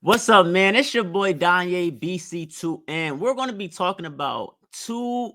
What's up, man? It's your boy Danye BC2, and we're going to be talking about two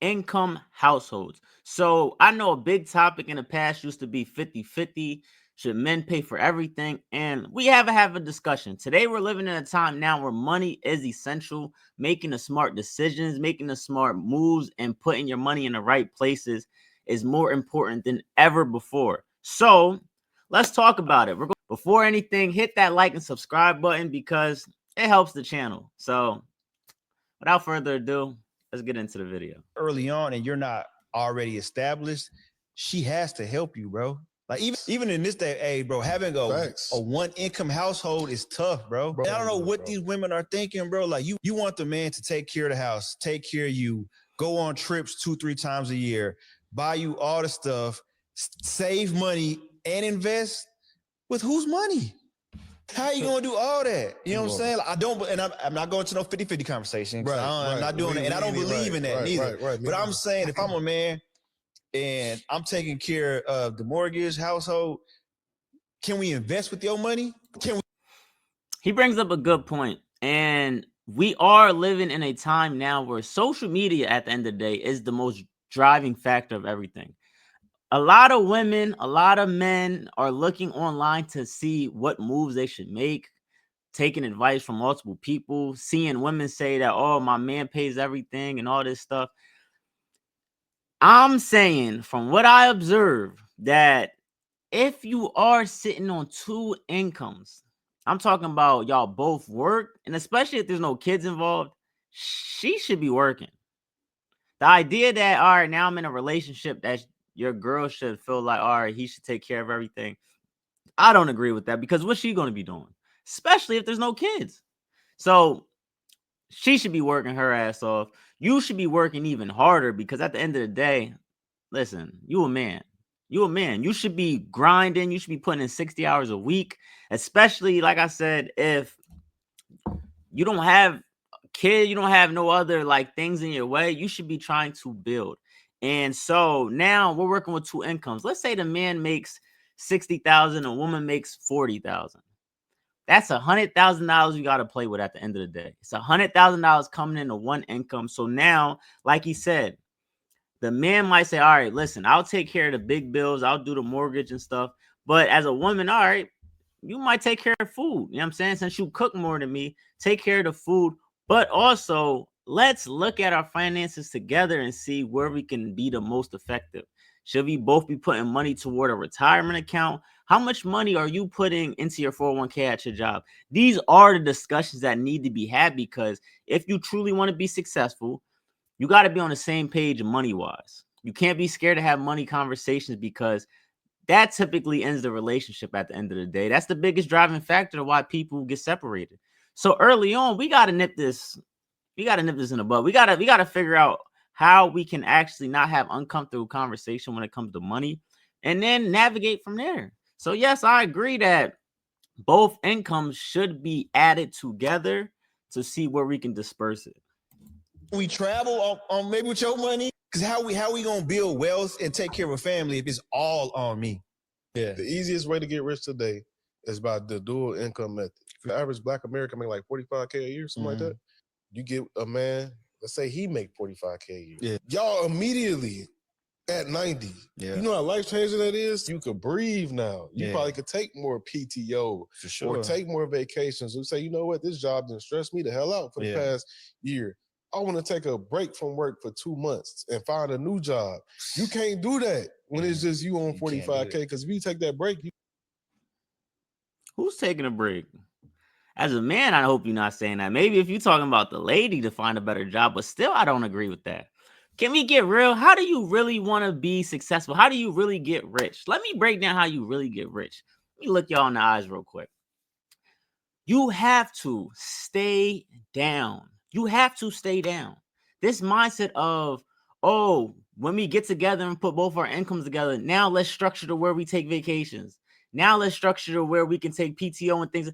income households. So, I know a big topic in the past used to be 50-50. Should men pay for everything? And we have a discussion. Today, we're living in a time now where money is essential. Making the smart decisions, making the smart moves, and putting your money in the right places is more important than ever before. So, let's talk about it. Before anything, hit that like and subscribe button because it helps the channel. So, without further ado, let's get into the video. Early on and you're not already established, she has to help you, bro. Like even in this day, hey, bro, having a one income household is tough, bro. And I don't know what these women are thinking, bro. Like you want the man to take care of the house, take care of you, go on trips 2-3 times a year, buy you all the stuff, save money and invest with whose money? How you gonna do all that? You know what I'm saying? Like, I don't, and I'm not going to no 50-50 conversation. Right, I'm not doing it, and I don't believe in that neither. But I'm saying if I'm a man and I'm taking care of the mortgage household, can we invest with your money? Can we? He brings up a good point, and we are living in a time now where social media, at the end of the day, is the most driving factor of everything. A lot of women, a lot of men are looking online to see what moves they should make, taking advice from multiple people, seeing women say that, oh, my man pays everything and all this stuff. I'm saying, from what I observe, that if you are sitting on two incomes, I'm talking about y'all both work, and especially if there's no kids involved, she should be working. The idea that, all right, now I'm in a relationship, that your girl should feel like, all right, he should take care of everything. I don't agree with that, because what's she going to be doing? Especially if there's no kids. So she should be working her ass off. You should be working even harder, because at the end of the day, listen, you a man. You a man. You should be grinding. You should be putting in 60 hours a week, especially, like I said, if you don't have a kid, you don't have no other like things in your way, you should be trying to build. And so now we're working with two incomes. Let's say the man makes 60,000, a woman makes 40,000. That's $100,000 you got to play with at the end of the day. It's $100,000 coming into one income. So now, like he said, the man might say, all right, listen, I'll take care of the big bills. I'll do the mortgage and stuff. But as a woman, all right, you might take care of food. You know what I'm saying? Since you cook more than me, take care of the food. But also, let's look at our finances together and see where we can be the most effective. Should we both be putting money toward a retirement account? How much money are you putting into your 401k at your job? These are the discussions that need to be had, because if you truly want to be successful, you got to be on the same page money wise. You can't be scared to have money conversations, because that typically ends the relationship at the end of the day. That's the biggest driving factor of why people get separated. So early on, we got to nip this. We got to nip this in the bud. We got to figure out how we can actually not have uncomfortable conversation when it comes to money, and then navigate from there. So yes, I agree that both incomes should be added together to see where we can disperse it. We travel on maybe with your money? Because how we gonna build wealth and take care of a family if it's all on me? Yeah. The easiest way to get rich today is by the dual income method. If the average Black American make like 45K a year, something like that, you get a man, let's say he make 45K a year. Yeah. Y'all immediately at 90. Yeah. You know how life changing that is? You could breathe now. You probably could take more PTO for sure, or take more vacations. And say, you know what, this job didn't stress me the hell out for the past year. I want to take a break from work for 2 months and find a new job. You can't do that when it's just you on 45K, because if you take that break, Who's taking a break? As a man, I hope you're not saying that. Maybe if you're talking about the lady to find a better job, but still, I don't agree with that. Can we get real? How do you really want to be successful? How do you really get rich? Let me break down how you really get rich. Let me look y'all in the eyes real quick. You have to stay down. You have to stay down. This mindset of, oh, when we get together and put both our incomes together, now let's structure to where we take vacations. Now let's structure to where we can take PTO and things.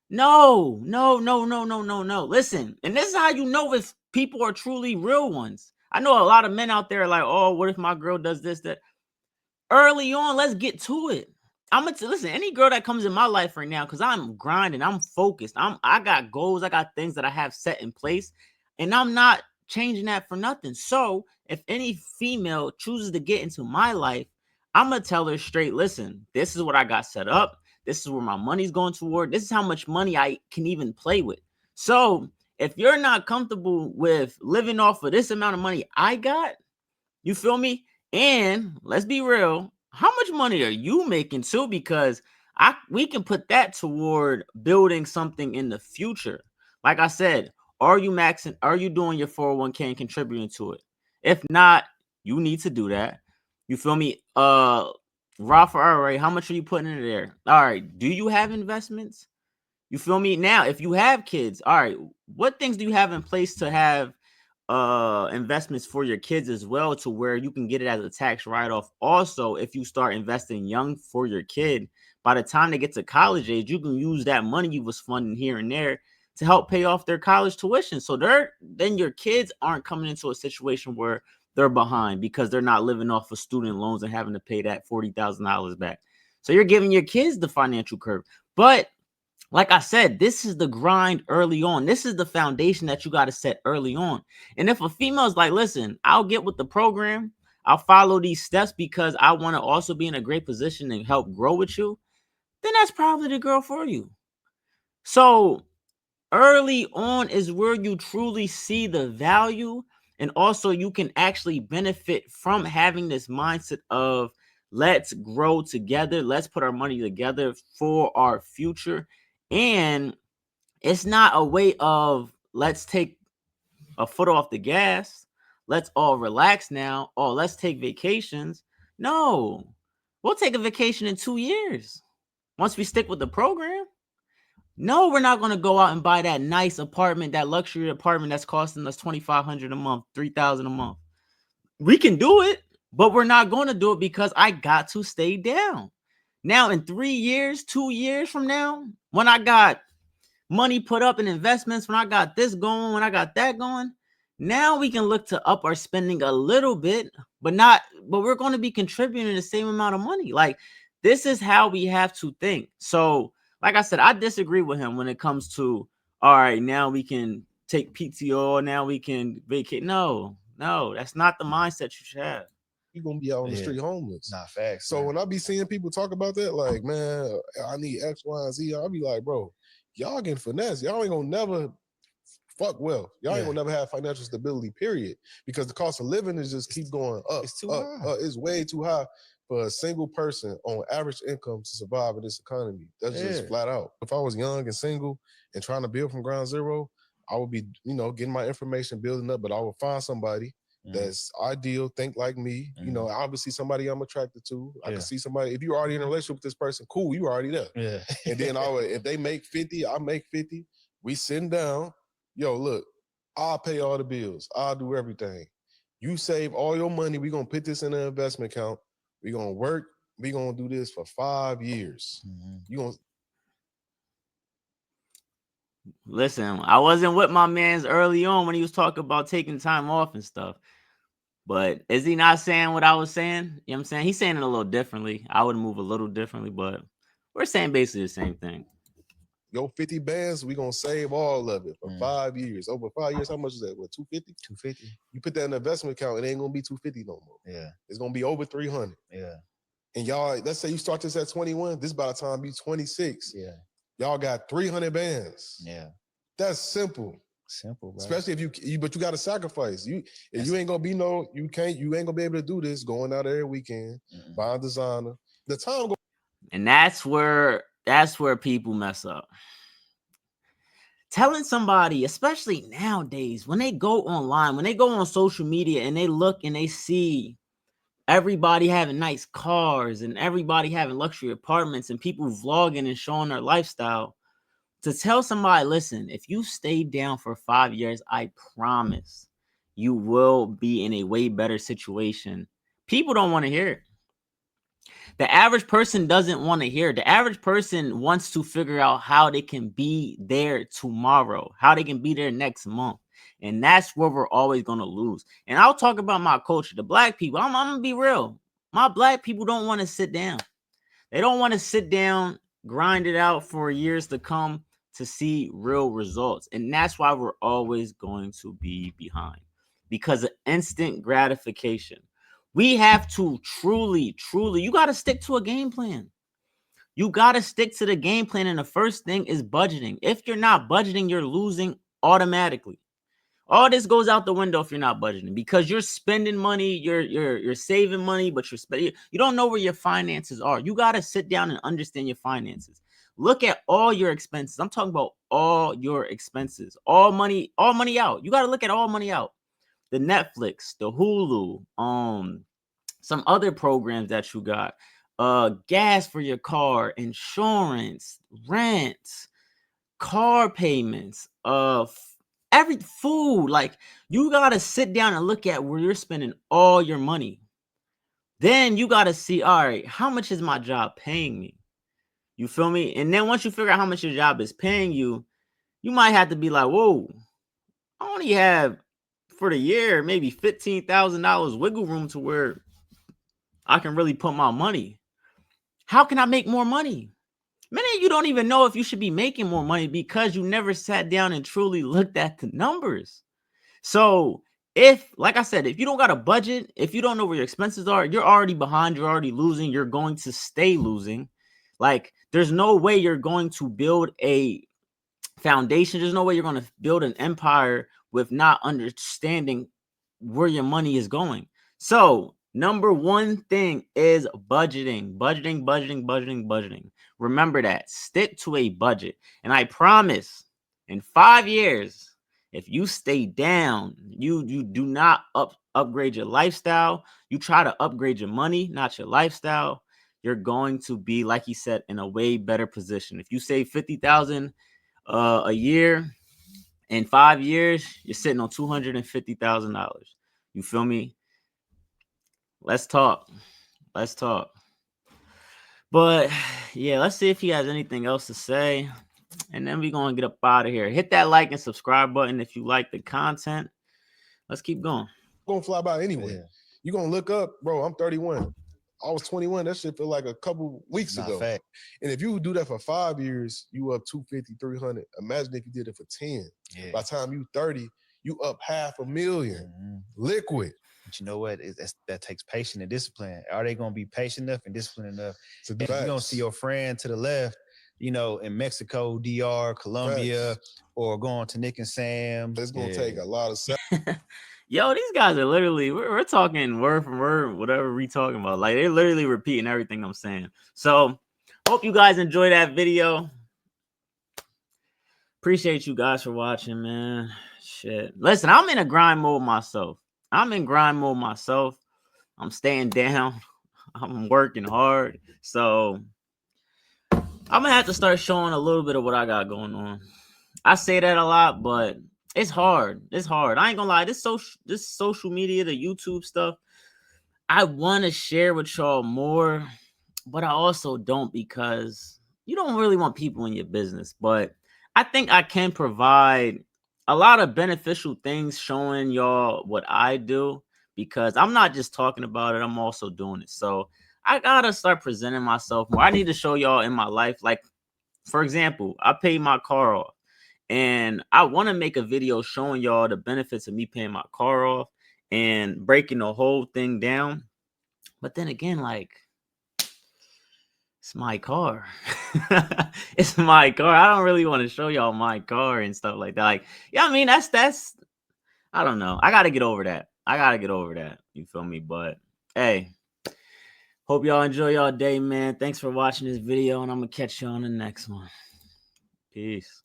No, no, no, no, no, no, no. Listen, and this is how you know if people are truly real ones. I know a lot of men out there are like, oh, what if my girl does this, that? Early on, let's get to it. I'm gonna listen. Any girl that comes in my life right now, because I'm grinding, I'm focused, I got goals, I got things that I have set in place, and I'm not changing that for nothing. So if any female chooses to get into my life, I'm gonna tell her straight, listen, this is what I got set up. This is where my money's going toward. This is how much money I can even play with. So if you're not comfortable with living off of this amount of money I got, you feel me? And let's be real, how much money are you making too? Because we can put that toward building something in the future. Like I said, are you maxing? Are you doing your 401k and contributing to it? If not, you need to do that. You feel me? Rafa, all right, how much are you putting in there? All right, do you have investments? You feel me? Now, if you have kids, all right, what things do you have in place to have investments for your kids as well, to where you can get it as a tax write-off? Also, if you start investing young for your kid, by the time they get to college age, you can use that money you was funding here and there to help pay off their college tuition. So then your kids aren't coming into a situation where they're behind because they're not living off of student loans and having to pay that $40,000 back. So you're giving your kids the financial curve. But like I said, this is the grind early on. This is the foundation that you got to set early on. And if a female is like, listen, I'll get with the program, I'll follow these steps because I want to also be in a great position and help grow with you, then that's probably the girl for you. So early on is where you truly see the value. And also you can actually benefit from having this mindset of let's grow together. Let's put our money together for our future. And it's not a way of let's take a foot off the gas. Let's all relax now. Or let's take vacations. No, we'll take a vacation in 2 years. Once we stick with the program. No, we're not going to go out and buy that nice apartment, that luxury apartment that's costing us $2,500 a month, $3,000 a month. We can do it, but we're not going to do it because I got to stay down. Now, in 3 years, 2 years from now, when I got money put up in investments, when I got this going, when I got that going, now we can look to up our spending a little bit, but we're going to be contributing the same amount of money. Like, this is how we have to think. So, like I said, I disagree with him when it comes to, all right, now we can take PTO, now we can vacate. No, that's not the mindset you should have. You're going to be out on the street homeless. Nah, facts. So when I be seeing people talk about that, like, man, I need X, Y, and Z, I'll be like, bro, y'all getting finesse. Y'all ain't going to never fuck well. Y'all ain't going to never have financial stability, period. Because the cost of living is just keep going up. It's too high. It's way too high for a single person on average income to survive in this economy. That's just flat out. If I was young and single and trying to build from ground zero, I would be, getting my information, building up, but I would find somebody that's ideal, think like me. Obviously somebody I'm attracted to. I can see somebody, if you're already in a relationship with this person, cool, you already there. Yeah. And then if they make 50, I make 50, we sitting down, yo, look, I'll pay all the bills. I'll do everything. You save all your money. We're going to put this in an investment account. We're going to work. We're going to do this for 5 years. You going to listen, I wasn't with my man's early on when he was talking about taking time off and stuff. But is he not saying what I was saying? You know what I'm saying? He's saying it a little differently. I would move a little differently, but we're saying basically the same thing. Yo, 50 bands, we're going to save all of it for 5 years. Over 5 years, how much is that? What, 250? 250. You put that in an investment account, it ain't going to be 250 no more. Yeah. It's going to be over 300. Yeah. And y'all, let's say you start this at 21, this by the time you 26. Yeah. Y'all got 300 bands. Yeah. That's simple. Simple, bro. Especially if but you got to sacrifice. You ain't gonna be you ain't gonna be able to do this going out every weekend, buying designer. The time go. And that's where people mess up. Telling somebody, especially nowadays, when they go online, when they go on social media and they look and they see everybody having nice cars and everybody having luxury apartments and people vlogging and showing their lifestyle, to tell somebody, listen, if you stay down for 5 years, I promise you will be in a way better situation. People don't want to hear it. The average person doesn't want to hear it. The average person wants to figure out how they can be there tomorrow, how they can be there next month. And that's where we're always going to lose. And I'll talk about my culture, the black people. I'm going to be real. My black people don't want to sit down. They don't want to sit down, grind it out for years to come to see real results. And that's why we're always going to be behind, because of instant gratification. We have to truly, you got to stick to a game plan. You got to stick to the game plan. And the first thing is budgeting. If you're not budgeting, you're losing automatically. All this goes out the window if you're not budgeting, because you're spending money, you're saving money, but you're spending. You don't know where your finances are. You got to sit down and understand your finances. Look at all your expenses. I'm talking about all your expenses, all money out. You got to look at all money out. The Netflix, the Hulu, some other programs that you got, gas for your car, insurance, rent, car payments, every food. Like, you gotta sit down and look at where you're spending all your money. Then you gotta see, all right, how much is my job paying me? You feel me? And then once you figure out how much your job is paying you, you might have to be like, whoa, I only have for the year maybe $15,000 wiggle room to where I can really put my money. How can I make more money? Many of you don't even know if you should be making more money because you never sat down and truly looked at the numbers. So if, like I said, if you don't got a budget, if you don't know where your expenses are, you're already behind, you're already losing, you're going to stay losing. Like, there's no way you're going to build a foundation. There's no way you're going to build an empire with not understanding where your money is going. So number one thing is budgeting. Remember that. Stick to a budget. And I promise, in 5 years, if you stay down, you do not upgrade your lifestyle, you try to upgrade your money, not your lifestyle, you're going to be, like he said, in a way better position. If you save $50,000 a year, in 5 years, you're sitting on $250,000. You feel me? Let's talk. But yeah, let's see if he has anything else to say. And then we're going to get up out of here. Hit that like and subscribe button if you like the content. Let's keep going. Going to fly by anyway. Yeah. You're going to look up, bro, I'm 31. I was 21. That shit feel like a couple weeks ago. Fact. And if you do that for 5 years, you up 250, 300. Imagine if you did it for 10. Yeah. By the time you 30, you up $500,000 liquid. But you know what? That takes patience and discipline. Are they going to be patient enough and disciplined enough? If you're going to see your friend to the left, you know, in Mexico, DR, Colombia, or going to Nick and Sam. It's going to take a lot of Yo, these guys are literally, we're talking word for word, whatever we talking about. Like, they're literally repeating everything I'm saying. So, hope you guys enjoy that video. Appreciate you guys for watching, man. Shit. Listen, I'm in a grind mode myself. I'm staying down. I'm working hard. So, I'm going to have to start showing a little bit of what I got going on. I say that a lot, but it's hard. I ain't gonna lie. This social media, the YouTube stuff, I want to share with y'all more, but I also don't, because you don't really want people in your business. But I think I can provide a lot of beneficial things showing y'all what I do, because I'm not just talking about it, I'm also doing it. So I gotta start presenting myself more. I need to show y'all in my life. Like, for example, I paid my car off. And I want to make a video showing y'all the benefits of me paying my car off and breaking the whole thing down. But then again, like, it's my car. It's my car. I don't really want to show y'all my car and stuff like that. Like, yeah, I mean, that's, I don't know. I got to get over that. You feel me? But hey, hope y'all enjoy y'all day, man. Thanks for watching this video, and I'm going to catch you on the next one. Peace.